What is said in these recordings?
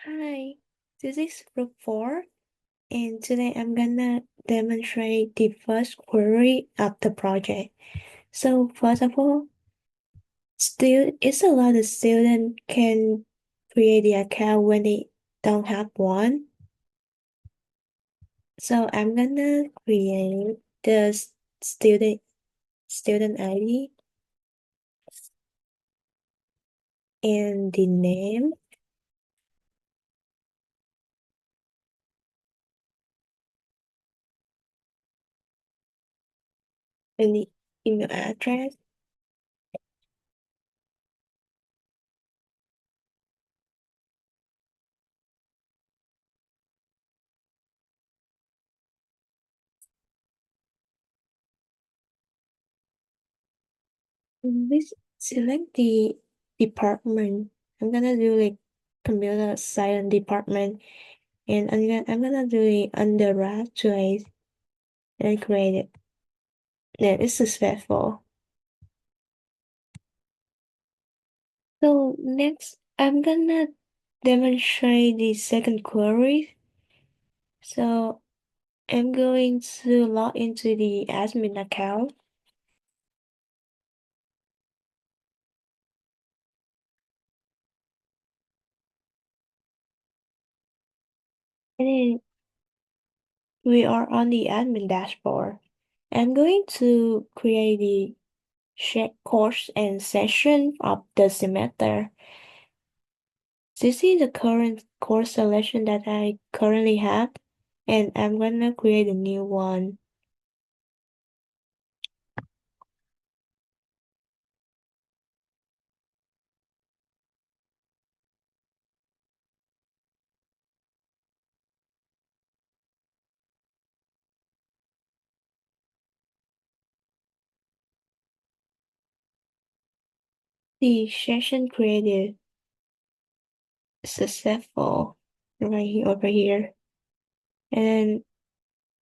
Hi, this is group 4, and today I'm gonna demonstrate the first query of the project. So first of all, still it's a lot of students can create the account when they don't have one. So I'm gonna create the student ID and the name and the email address. And this select the department. I'm gonna do like computer science department, and I'm gonna do the undergraduate and create it. Then it's successful. So next, I'm gonna demonstrate the second query. So I'm going to log into the admin account, and then we are on the admin dashboard. I'm going to create the check course and session of the semester. This is the current course selection that I currently have, and I'm gonna create a new one. The session created successful right here over here. And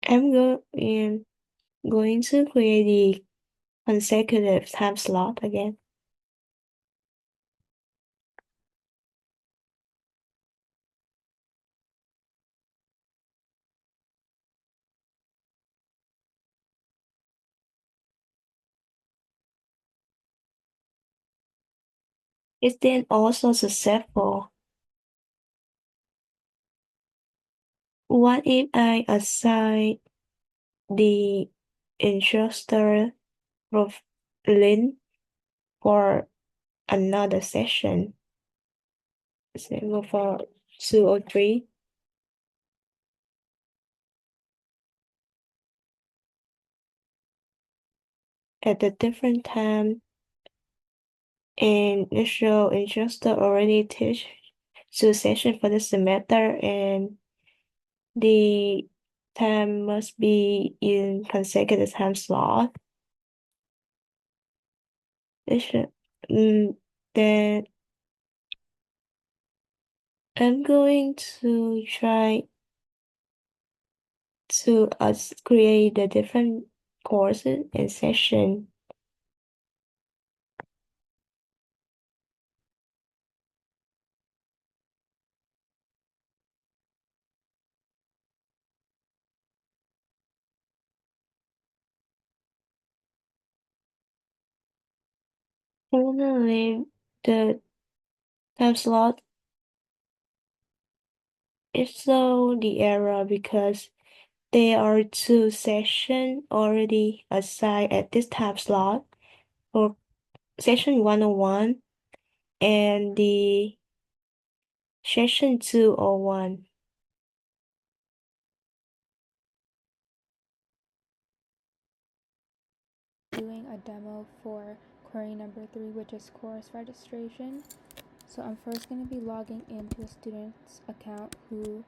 I'm going to create the consecutive time slot again. It's then also successful. What if I assign the instructor of link for another session? Say for 2 or 3 at a different time, and initial instructor already teach 2 sessions for the semester, and the time must be in consecutive time slot. It should, then I'm going to try to create the different courses and session. I'm gonna leave the time slot. It show the error because there are 2 sessions already assigned at this time slot for session 101 and the session 201. Doing a demo for query number 3, which is course registration. So I'm first going to be logging into a student's account who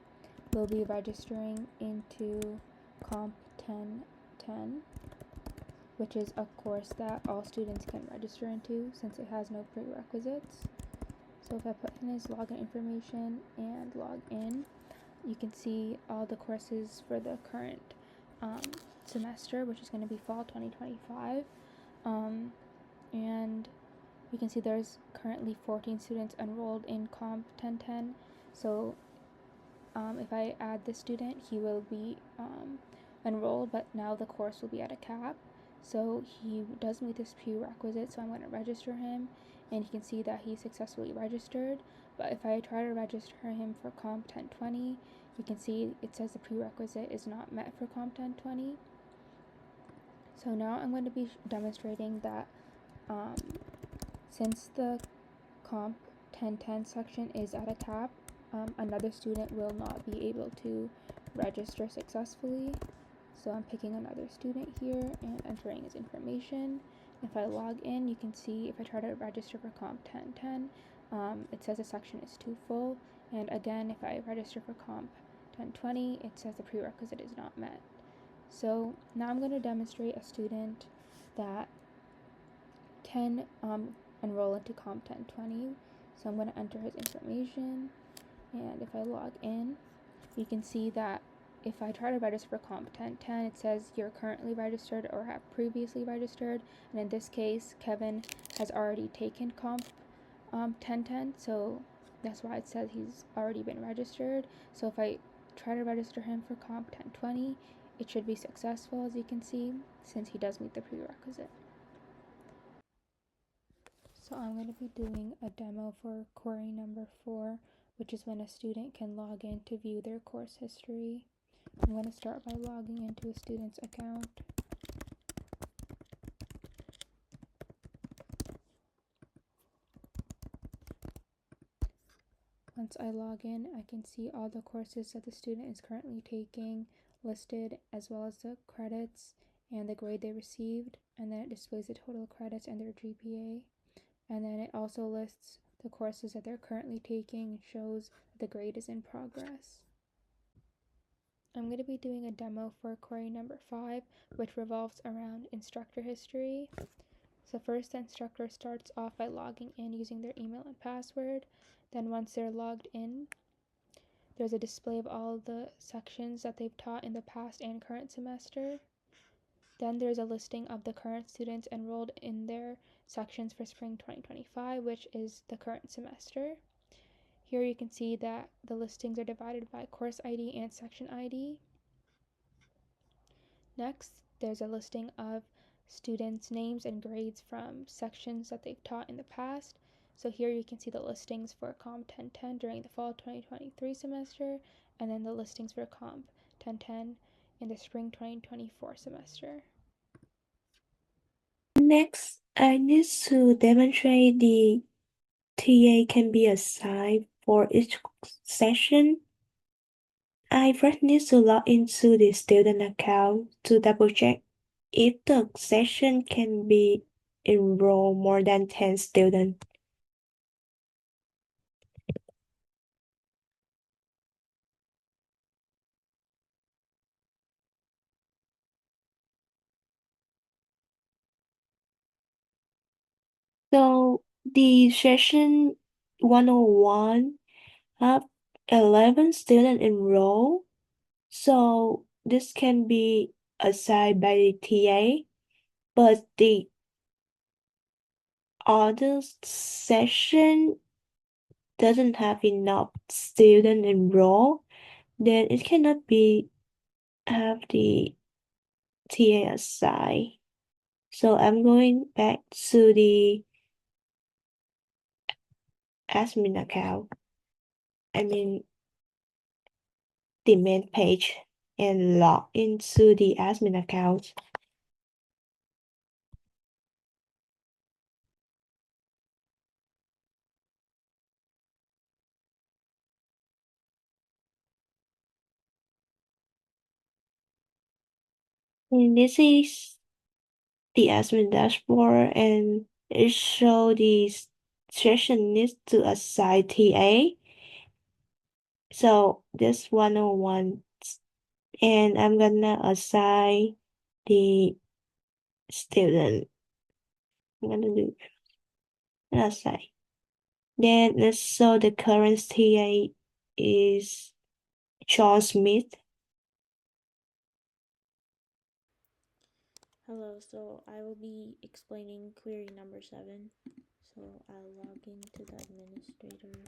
will be registering into Comp 1010, which is a course that all students can register into since it has no prerequisites. So if I put in his login information and log in, you can see all the courses for the current semester, which is going to be fall 2025. And you can see there's currently 14 students enrolled in Comp 1010, So if I add the student, he will be enrolled, but now the course will be at a cap. So he does meet this prerequisite, so I'm going to register him, and you can see that he successfully registered. But if I try to register him for Comp 1020, you can see it says the prerequisite is not met for Comp 1020. So now I'm going to be demonstrating that um, since the Comp 1010 section is at a cap, another student will not be able to register successfully. So I'm picking another student here and entering his information. If I log in, you can see if I try to register for Comp 1010, it says the section is too full. And again, if I register for Comp 1020, it says the prerequisite is not met. So now I'm going to demonstrate a student that can enroll into Comp 1020. So I'm going to enter his information, and if I log in, you can see that if I try to register for Comp 1010, it says you're currently registered or have previously registered, and in this case, Kevin has already taken Comp 1010, so that's why it says he's already been registered. So if I try to register him for Comp 1020, it should be successful, as you can see, since he does meet the prerequisite. So I'm going to be doing a demo for query number 4, which is when a student can log in to view their course history. I'm going to start by logging into a student's account. Once I log in, I can see all the courses that the student is currently taking listed, as well as the credits and the grade they received, and then it displays the total credits and their GPA. And then it also lists the courses that they're currently taking and shows that the grade is in progress. I'm going to be doing a demo for query number 5, which revolves around instructor history. So first, the instructor starts off by logging in using their email and password. Then once they're logged in, there's a display of all of the sections that they've taught in the past and current semester. Then there's a listing of the current students enrolled in their sections for spring 2025, which is the current semester. Here you can see that the listings are divided by course ID and section ID. Next, there's a listing of students' names and grades from sections that they've taught in the past. So here you can see the listings for Comp 1010 during the fall 2023 semester, and then the listings for Comp 1010 in the spring 2024 semester. Next, I need to demonstrate the TA can be assigned for each session. I first need to log into the student account to double check if the session can be enroll more than 10 students. So the session 101 have 11 students enrolled. So this can be assigned by the TA, but the other session doesn't have enough student enrolled, then it cannot be have the TA assigned. So I'm going back to the admin account. I mean the main page and log into the admin account. And this is the admin dashboard, and it shows the session needs to assign TA. So this 101, and I'm gonna assign the student. I'm gonna do assign. Then let's show the current TA is John Smith. Hello, so I will be explaining query number 7. So I'll log into the administrator.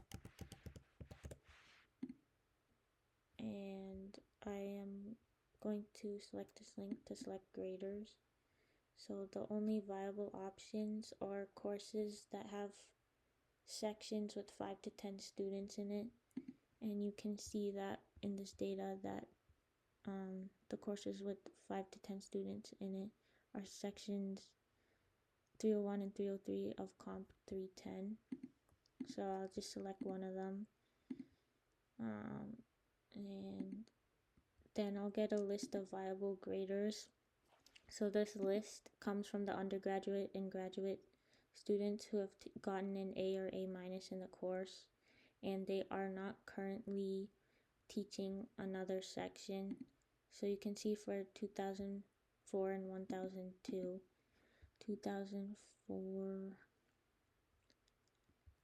going to select this link to select graders. So the only viable options are courses that have sections with 5 to 10 students in it, and you can see that in this data that the courses with 5 to 10 students in it are sections 301 and 303 of Comp 310. So I'll just select one of them, and then I'll get a list of viable graders. So this list comes from the undergraduate and graduate students who have gotten an A or A minus in the course, and they are not currently teaching another section. So you can see for 2004 and 1002, 2004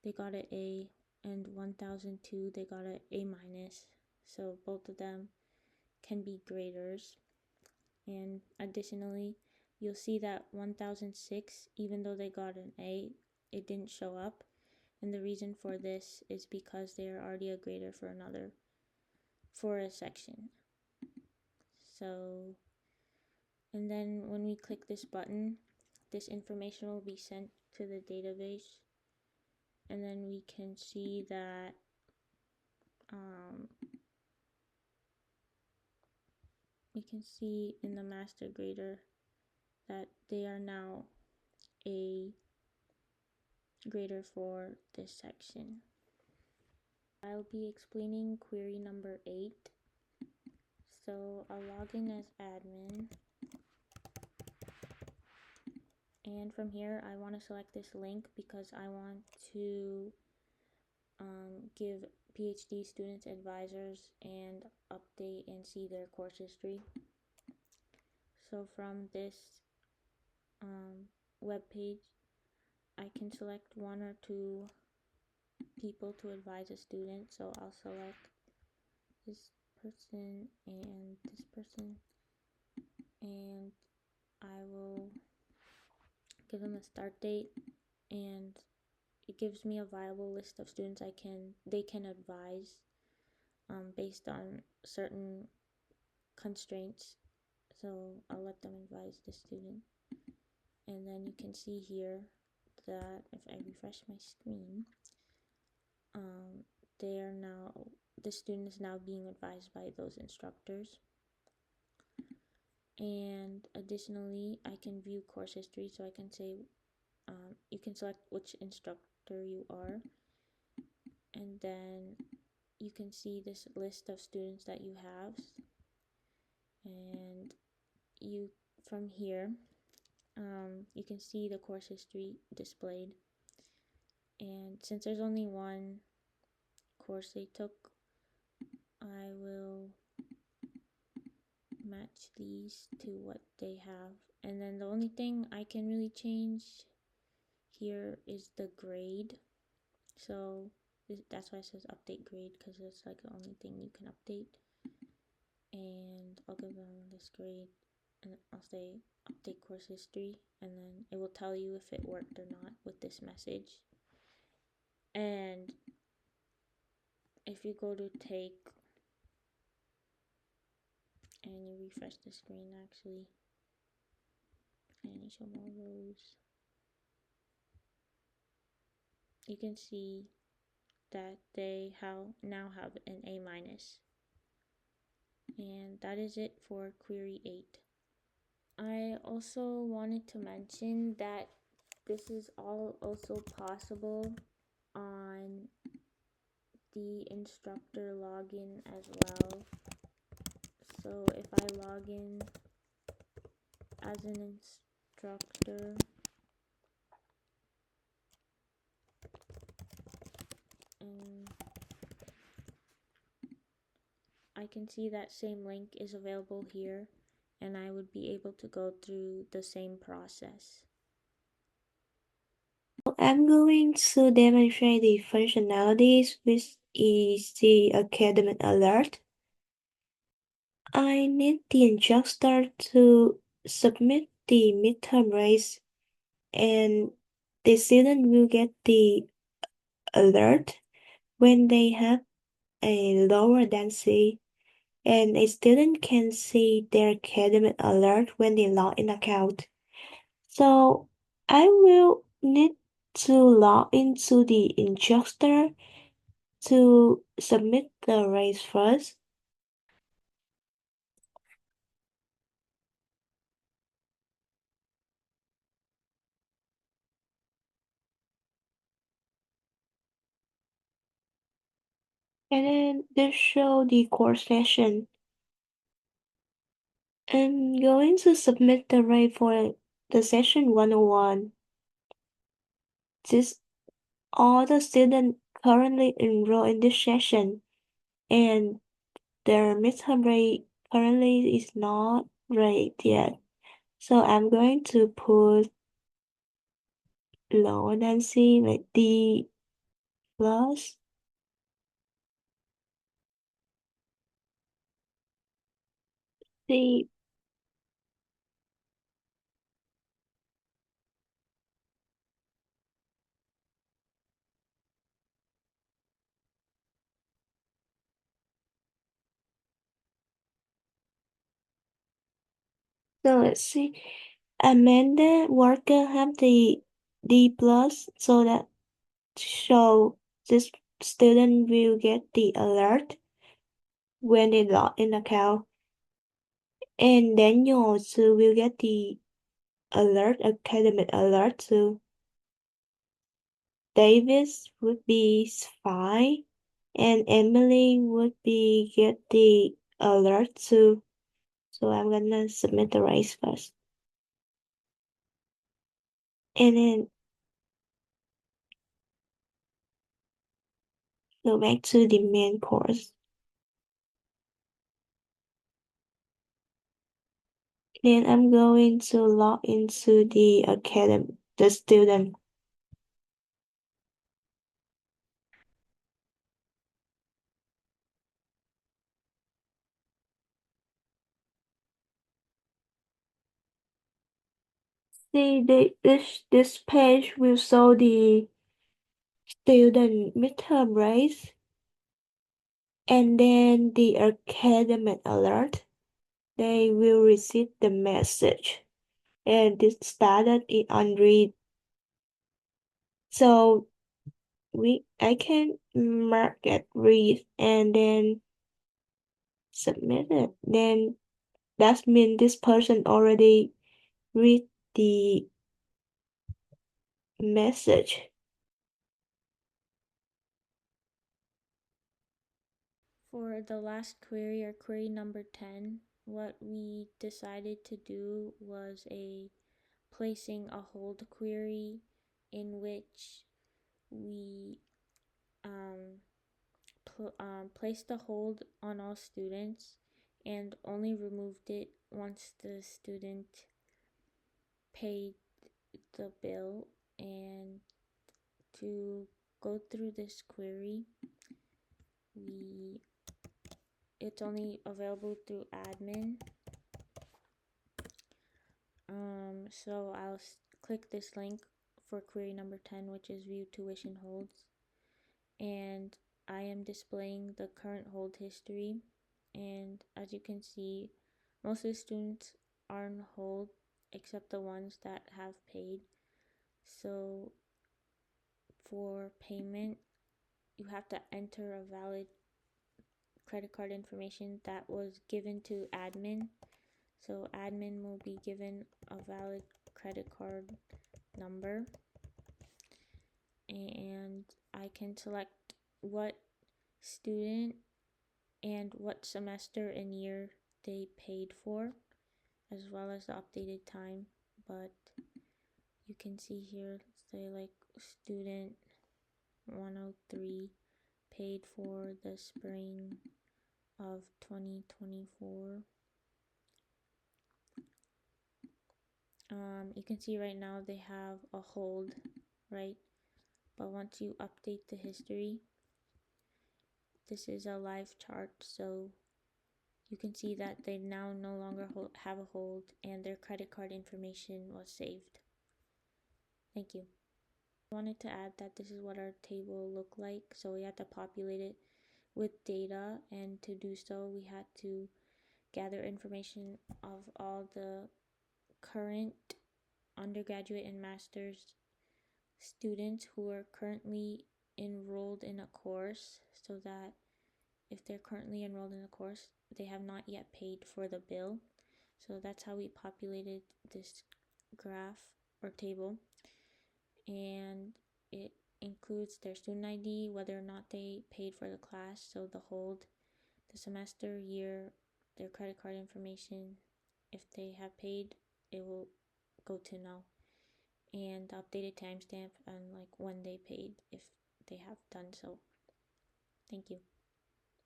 they got an A, and 1002 they got an A minus. So both of them can be graders. And additionally, you'll see that 1006, even though they got an A, it didn't show up. And the reason for this is because they are already a grader for a section. So, and then when we click this button, this information will be sent to the database, and then we can see that we can see in the master grader that they are now a grader for this section. I'll be explaining query number 8. So I'll log in as admin, and from here I want to select this link because I want to give PhD students advisors and update and see their course history. So from this web page, I can select one or two people to advise a student. So I'll select this person and this person, and I will give them a start date, and it gives me a viable list of students they can advise based on certain constraints. So I'll let them advise the student, and then you can see here that if I refresh my screen, the student is now being advised by those instructors. And additionally, I can view course history, so I can say you can select which instructor you are, and then you can see this list of students that you have, and from here you can see the course history displayed. And since there's only one course they took, I will match these to what they have, and then the only thing I can really change here is the grade. So that's why it says update grade, because it's like the only thing you can update. And I'll give them this grade, and I'll say update course history, and then it will tell you if it worked or not with this message. And if you go to take and you refresh the screen actually, and you show more rows, you can see that they now have an A minus. And that is it for query 8. I also wanted to mention that this is all also possible on the instructor login as well. So if I log in as an instructor, and I can see that same link is available here, and I would be able to go through the same process. I'm going to demonstrate the functionalities, which is the academic alert. I need the instructor to submit the midterm grades, and the student will get the alert when they have a lower than C and a student can see their academic alert when they log in account. So I will need to log into the instructor to submit the race first. And then this show the course session. I'm going to submit the rate for the session 101. This all the students currently enrolled in this session, and their midterm rate currently is not rate yet. So I'm going to put lower than C, like D plus. C. So let's see. Amanda Worker have the D plus, so that show this student will get the alert when they log in account. And Daniel too will get the alert, academic alert too. Davis would be fine, and Emily would be get the alert too. So I'm gonna submit the race first. And then go back to the main course. Then I'm going to log into the academy, the student. See, this page will show the student midterm race and then the academic alert. They will receive the message. And this started in unread. So I can mark it read and then submit it. Then that means this person already read the message. For the last query, or query number 10, what we decided to do was a placing a hold query in which we placed a hold on all students and only removed it once the student paid the bill. And to go through this query, it's only available through admin. So I'll click this link for query number 10, which is view tuition holds, and I am displaying the current hold history. And as you can see, most of the students are on hold except the ones that have paid. So for payment, you have to enter a valid credit card information that was given to admin. So admin will be given a valid credit card number, and I can select what student and what semester and year they paid for, as well as the updated time. But you can see here, say like student 103 paid for the spring of 2024. You can see right now they have a hold, right? But once you update the history, this is a live chart, so you can see that they now no longer have a hold and their credit card information was saved. Thank you. I wanted to add that this is what our table looked like, so we had to populate it with data, and to do so we had to gather information of all the current undergraduate and master's students who are currently enrolled in a course, so that if they're currently enrolled in a course, they have not yet paid for the bill. So that's how we populated this graph or table, and it includes their student ID, whether or not they paid for the class, so the hold, the semester, year, their credit card information. If they have paid, it will go to no, and the updated timestamp and like when they paid if they have done so. Thank you.